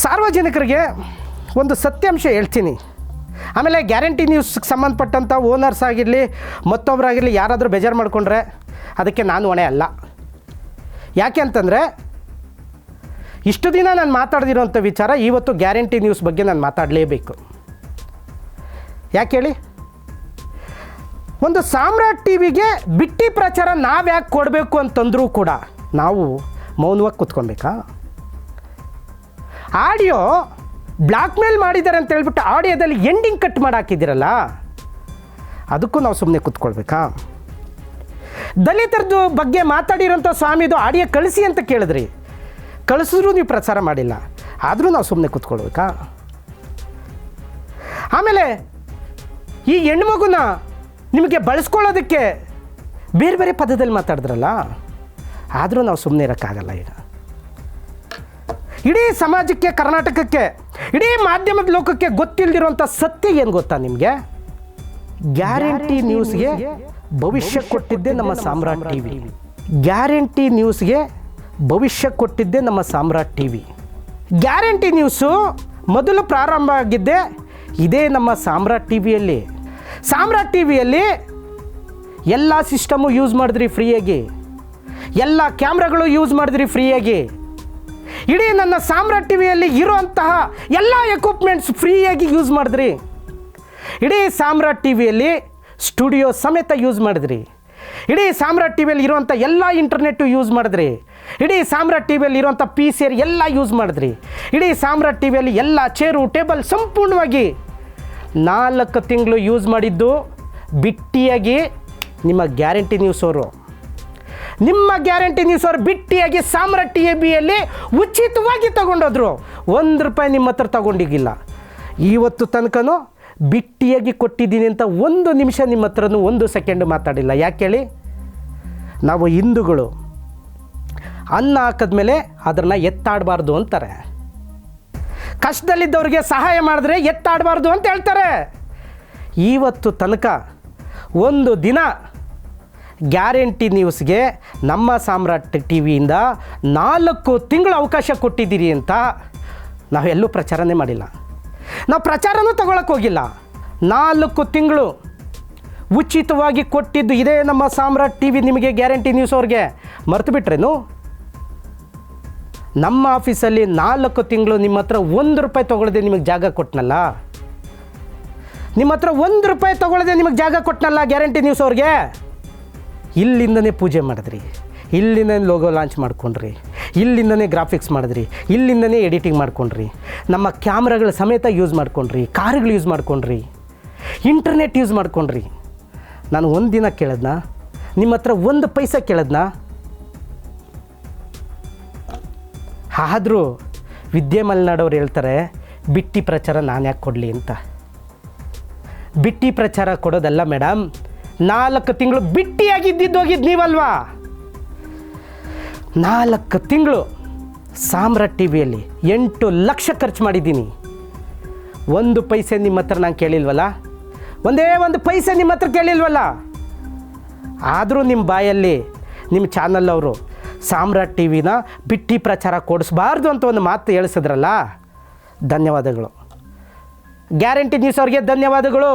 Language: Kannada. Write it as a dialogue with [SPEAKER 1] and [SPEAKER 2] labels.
[SPEAKER 1] ಸಾರ್ವಜನಿಕರಿಗೆ ಒಂದು ಸತ್ಯಾಂಶ ಹೇಳ್ತೀನಿ. ಆಮೇಲೆ ಗ್ಯಾರಂಟಿ ನ್ಯೂಸ್ಗೆ ಸಂಬಂಧಪಟ್ಟಂಥ ಓನರ್ಸ್ ಆಗಿರಲಿ ಮತ್ತೊಬ್ಬರಾಗಿರಲಿ ಯಾರಾದರೂ ಬೇಜಾರು ಮಾಡಿಕೊಂಡ್ರೆ ಅದಕ್ಕೆ ನಾನು ಹೊಣೆ ಅಲ್ಲ. ಯಾಕೆ ಅಂತಂದರೆ ಇಷ್ಟು ದಿನ ನಾನು ಮಾತಾಡ್ದಿರೋಂಥ ವಿಚಾರ ಇವತ್ತು ಗ್ಯಾರಂಟಿ ನ್ಯೂಸ್ ಬಗ್ಗೆ ನಾನು ಮಾತಾಡಲೇಬೇಕು. ಯಾಕೆ ಹೇಳಿ, ಒಂದು ಸಾಮ್ರಾಟ್ ಟಿ ವಿಗೆ ಬಿಟ್ಟಿ ಪ್ರಚಾರ ನಾವು ಯಾಕೆ ಕೊಡಬೇಕು ಅಂತಂದರೂ ಕೂಡ ನಾವು ಮೌನವಾಗಿ ಕೂತ್ಕೊಬೇಕಾ? ಆಡಿಯೋ ಬ್ಲ್ಯಾಕ್ ಮೇಲ್ ಮಾಡಿದ್ದಾರೆ ಅಂತ ಹೇಳ್ಬಿಟ್ಟು ಆಡಿಯೋದಲ್ಲಿ ಎಂಡಿಂಗ್ ಕಟ್ ಮಾಡಿ ಹಾಕಿದ್ದೀರಲ್ಲ, ಅದಕ್ಕೂ ನಾವು ಸುಮ್ಮನೆ ಕೂತ್ಕೊಳ್ಬೇಕಾ? ದಲಿತರದ್ದು ಬಗ್ಗೆ ಮಾತಾಡಿರೋಂಥ ಸ್ವಾಮಿದು ಆಡಿಯೋ ಕಳಿಸಿ ಅಂತ ಕೇಳಿದ್ರಿ, ಕಳಿಸಿದ್ರೂ ನೀವು ಪ್ರಚಾರ ಮಾಡಿಲ್ಲ, ಆದರೂ ನಾವು ಸುಮ್ಮನೆ ಕೂತ್ಕೊಳ್ಬೇಕಾ? ಆಮೇಲೆ ಈ ಹೆಣ್ಮಗುನ ನಿಮಗೆ ಬಳಸ್ಕೊಳ್ಳೋದಕ್ಕೆ ಬೇರೆ ಬೇರೆ ಪದದಲ್ಲಿ ಮಾತಾಡಿದ್ರಲ್ಲ, ಆದರೂ ನಾವು ಸುಮ್ಮನೆ ಇರೋಕ್ಕಾಗಲ್ಲ. ಈಗ ಇಡೀ ಸಮಾಜಕ್ಕೆ, ಕರ್ನಾಟಕಕ್ಕೆ, ಇಡೀ ಮಾಧ್ಯಮದ ಲೋಕಕ್ಕೆ ಗೊತ್ತಿಲ್ಲದಿರುವಂಥ ಸತ್ಯ ಏನು ಗೊತ್ತಾ ನಿಮಗೆ? ಗ್ಯಾರಂಟಿ ನ್ಯೂಸ್ಗೆ ಭವಿಷ್ಯ ಕೊಟ್ಟಿದ್ದೇ ನಮ್ಮ ಸಾಮ್ರಾಟ್ ಟಿ ವಿ. ಗ್ಯಾರಂಟಿ ನ್ಯೂಸ್ಗೆ ಭವಿಷ್ಯ ಕೊಟ್ಟಿದ್ದೇ ನಮ್ಮ ಸಾಮ್ರಾಟ್ ಟಿ ವಿ. ಗ್ಯಾರಂಟಿ ನ್ಯೂಸು ಮೊದಲು ಪ್ರಾರಂಭ ಆಗಿದ್ದೆ ಇದೇ ನಮ್ಮ ಸಾಮ್ರಾಟ್ ಟಿ ವಿಯಲ್ಲಿ. ಸಾಮ್ರಾಟ್ ಟಿ ವಿಯಲ್ಲಿ ಎಲ್ಲ ಸಿಸ್ಟಮು ಯೂಸ್ ಮಾಡಿದ್ರಿ ಫ್ರೀಯಾಗಿ, ಎಲ್ಲ ಕ್ಯಾಮ್ರಾಗಳು ಯೂಸ್ ಮಾಡಿದ್ರಿ ಫ್ರೀಯಾಗಿ, ಇಡೀ ನನ್ನ ಸಾಮ್ರಾಟ್ ಟಿ ವಿಯಲ್ಲಿ ಇರೋಂತಹ ಎಲ್ಲ ಎಕ್ವಿಪ್ಮೆಂಟ್ಸ್ ಫ್ರೀಯಾಗಿ ಯೂಸ್ ಮಾಡಿದ್ರಿ. ಇಡೀ ಸಾಮ್ರಾಟ್ ಟಿ ವಿಯಲ್ಲಿ ಸ್ಟುಡಿಯೋ ಸಮೇತ ಯೂಸ್ ಮಾಡಿದ್ರಿ. ಇಡೀ ಸಾಮ್ರಾಟ್ ಟಿ ವಿಯಲ್ಲಿ ಇರುವಂಥ ಎಲ್ಲ ಇಂಟರ್ನೆಟ್ಟು ಯೂಸ್ ಮಾಡಿದ್ರಿ. ಇಡೀ ಸಾಮ್ರಾಟ್ ಟಿ ವಿಯಲ್ಲಿ ಇರುವಂಥ ಪಿ ಸಿ ಆರ್ ಎಲ್ಲ ಯೂಸ್ ಮಾಡಿದ್ರಿ. ಇಡೀ ಸಾಮ್ರಾಟ್ ಟಿ ವಿಯಲ್ಲಿ ಎಲ್ಲ ಚೇರು ಟೇಬಲ್ ಸಂಪೂರ್ಣವಾಗಿ 4 ತಿಂಗಳು ಯೂಸ್ ಮಾಡಿದ್ದು ಬಿಟ್ಟಿಯಾಗಿ ನಿಮ್ಮ ಗ್ಯಾರಂಟಿ ನ್ಯೂಸ್ ಅವರು. ನಿಮ್ಮ ಗ್ಯಾರಂಟಿ ನ್ಯೂಸ್ ಅವರು ಬಿಟ್ಟಿಯಾಗಿ ಸಾಮ್ರಾಟ್ ಟಿ ವಿಯಲ್ಲಿ ಉಚಿತವಾಗಿ ತಗೊಂಡೋದ್ರು. ₹1 ನಿಮ್ಮ ಹತ್ರ ತಗೊಂಡಿಗಿಲ್ಲ. ಇವತ್ತು ತನಕನೂ ಬಿಟ್ಟಿಯಾಗಿ ಕೊಟ್ಟಿದ್ದೀನಿ ಅಂತ 1 ನಿಮಿಷ ನಿಮ್ಮ ಹತ್ರನೂ 1 ಸೆಕೆಂಡ್ ಮಾತಾಡಿಲ್ಲ. ಯಾಕೆ ಹೇಳಿ? ನಾವು ಹಿಂದೂಗಳು ಅನ್ನ ಹಾಕಿದ್ಮೇಲೆ ಅದನ್ನು ಎತ್ತಾಡಬಾರ್ದು ಅಂತಾರೆ. ಕಷ್ಟದಲ್ಲಿದ್ದವ್ರಿಗೆ ಸಹಾಯ ಮಾಡಿದ್ರೆ ಎತ್ತಾಡಬಾರ್ದು ಅಂತ ಹೇಳ್ತಾರೆ. ಇವತ್ತು ತನಕ ಒಂದು ದಿನ ಗ್ಯಾರಂಟಿ ನ್ಯೂಸ್ಗೆ ನಮ್ಮ ಸಾಮ್ರಾಟ್ ಟಿ ವಿಯಿಂದ 4 ತಿಂಗಳು ಅವಕಾಶ ಕೊಟ್ಟಿದ್ದೀರಿ ಅಂತ ನಾವೆಲ್ಲೂ ಪ್ರಚಾರನೇ ಮಾಡಿಲ್ಲ. ನಾವು ಪ್ರಚಾರನೂ ತಗೊಳಕ್ಕೆ ಹೋಗಿಲ್ಲ. 4 ತಿಂಗಳು ಉಚಿತವಾಗಿ ಕೊಟ್ಟಿದ್ದು ಇದೇ ನಮ್ಮ ಸಾಮ್ರಾಟ್ ಟಿ ವಿ ನಿಮಗೆ ಗ್ಯಾರಂಟಿ ನ್ಯೂಸ್ ಅವ್ರಿಗೆ. ಮರೆತು ಬಿಟ್ರೇನು? ನಮ್ಮ ಆಫೀಸಲ್ಲಿ 4 ತಿಂಗಳು ನಿಮ್ಮ ಹತ್ರ ₹1 ತೊಗೊಳ್ಳದೆ ನಿಮಗೆ ಜಾಗ ಕೊಟ್ಟನಲ್ಲ, ನಿಮ್ಮ ಹತ್ರ ₹1 ತೊಗೊಳ್ಳದೆ ನಿಮಗೆ ಜಾಗ ಕೊಟ್ಟನಲ್ಲ ಗ್ಯಾರಂಟಿ ನ್ಯೂಸ್ ಅವ್ರಿಗೆ. ಇಲ್ಲಿಂದನೇ ಪೂಜೆ ಮಾಡಿದ್ರಿ, ಇಲ್ಲಿಂದನೇ ಲೋಗೋ ಲಾಂಚ್ ಮಾಡ್ಕೊಂಡ್ರಿ, ಇಲ್ಲಿಂದನೇ ಗ್ರಾಫಿಕ್ಸ್ ಮಾಡಿದ್ರಿ, ಇಲ್ಲಿಂದನೇ ಎಡಿಟಿಂಗ್ ಮಾಡ್ಕೊಂಡ್ರಿ, ನಮ್ಮ ಕ್ಯಾಮ್ರಾಗಳ ಸಮೇತ ಯೂಸ್ ಮಾಡ್ಕೊಂಡ್ರಿ, ಕಾರುಗಳು ಯೂಸ್ ಮಾಡ್ಕೊಂಡ್ರಿ, ಇಂಟರ್ನೆಟ್ ಯೂಸ್ ಮಾಡ್ಕೊಂಡ್ರಿ. ನಾನು ಒಂದು ದಿನ ಕೇಳಿದ್ನಾ? ನಿಮ್ಮ ಹತ್ರ 1 ಪೈಸೆ ಕೇಳಿದ್ನಾ? ಆದರೂ ವಿದ್ಯೆ ಮಲೆನಾಡವ್ರು ಹೇಳ್ತಾರೆ ಬಿಟ್ಟಿ ಪ್ರಚಾರ ನಾನು ಯಾಕೆ ಕೊಡಲಿ ಅಂತ. ಬಿಟ್ಟಿ ಪ್ರಚಾರ ಕೊಡೋದಲ್ಲ ಮೇಡಮ್, 4 ತಿಂಗಳು ಬಿಟ್ಟಿಯಾಗಿದ್ದಿದ್ದೋಗಿದ್ದು ನೀವಲ್ವಾ? 4 ತಿಂಗಳು ಸಾಮ್ರಾಟ್ ಟಿ ವಿಯಲ್ಲಿ 8 ಲಕ್ಷ ಖರ್ಚು ಮಾಡಿದ್ದೀನಿ. 1 ಪೈಸೆ ನಿಮ್ಮ ಹತ್ರ ನಾನು ಕೇಳಿಲ್ವಲ್ಲ, ಒಂದೇ 1 ಪೈಸೆ ನಿಮ್ಮ ಹತ್ರ ಕೇಳಿಲ್ವಲ್ಲ. ಆದರೂ ನಿಮ್ಮ ಬಾಯಲ್ಲಿ ನಿಮ್ಮ ಚಾನಲ್ ಅವರು ಸಾಮ್ರಾಟ್ ಟಿ ವಿನ ಬಿಟ್ಟಿ ಪ್ರಚಾರ ಕೊಡಿಸ್ಬಾರ್ದು ಅಂತ ಒಂದು ಮಾತು ಹೇಳಿಸಿದ್ರಲ್ಲ, ಧನ್ಯವಾದಗಳು. ಗ್ಯಾರಂಟಿ ನ್ಯೂಸ್ ಅವ್ರಿಗೆ ಧನ್ಯವಾದಗಳು.